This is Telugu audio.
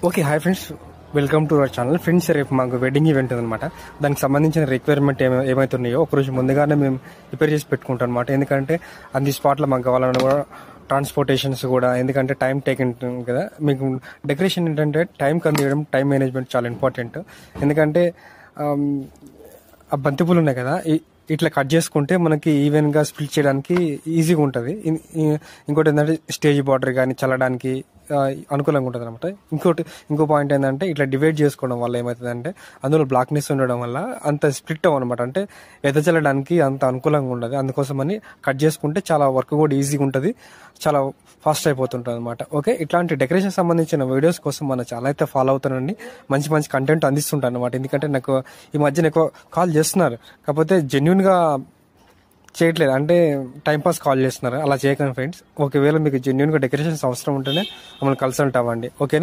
Okay, hi friends, welcome to our channel. Friends, రేపు మాకు వెడ్డింగ్ ఈవెంట్ ఉందన్నమాట. దానికి సంబంధించిన రిక్వైర్మెంట్ ఏమైతున్నాయో ఒకరోజు ముందుగానే మేము ప్రిపేర్ చేసి పెట్టుకుంటాం అనమాట. ఎందుకంటే అన్ని స్పాట్లో మాకు కావాలన్నా కూడా ట్రాన్స్పోర్టేషన్స్ కూడా, ఎందుకంటే టైం టేక్ ఉంటుంది కదా. మీకు డెకరేషన్ ఏంటంటే టైంకి అందించడం, టైం మేనేజ్మెంట్ చాలా ఇంపార్టెంట్. ఎందుకంటే ఆ బంతిపూలు ఉన్నాయి కదా, ఇట్లా కట్ చేసుకుంటే మనకి ఈవెన్గా స్ప్లిట్ చేయడానికి ఈజీగా ఉంటుంది. ఇంకోటి ఏంటంటే స్టేజ్ బార్డర్ కానీ చల్లడానికి అనుకూలంగా ఉంటుంది అనమాట. ఇంకో పాయింట్ ఏంటంటే ఇట్లా డివైడ్ చేసుకోవడం వల్ల ఏమవుతుందంటే అందులో బ్లాక్నెస్ ఉండడం వల్ల అంత స్ప్లిట్ అవ్వనమాట, అంటే ఎదజల్లడానికి అంత అనుకూలంగా ఉండదు. అందుకోసమని కట్ చేసుకుంటే చాలా వర్క్ కూడా ఈజీగా ఉంటుంది, చాలా ఫాస్ట్ అయిపోతుంటుంది అనమాట. ఓకే, ఇట్లాంటి డెకరేషన్ సంబంధించిన వీడియోస్ కోసం మన ఛానల్ అయితే ఫాలో అవుతానండి. మంచి మంచి కంటెంట్ అందిస్తుంటాను అనమాట. ఎందుకంటే నాకు ఈ మధ్యన ఎక్కువ కాల్ చేస్తున్నారు, కాకపోతే జెన్యున్గా చేయట్లేదు, అంటే టైంపాస్ కాల్ చేస్తున్నారు. అలా చేయకండి ఫ్రెండ్స్. ఒకవేళ మీకు జెన్యున్గా డెకరేషన్స్ అవసరం ఉంటేనే మమ్మల్ని కన్సల్ట్ అవ్వండి. ఓకేనా?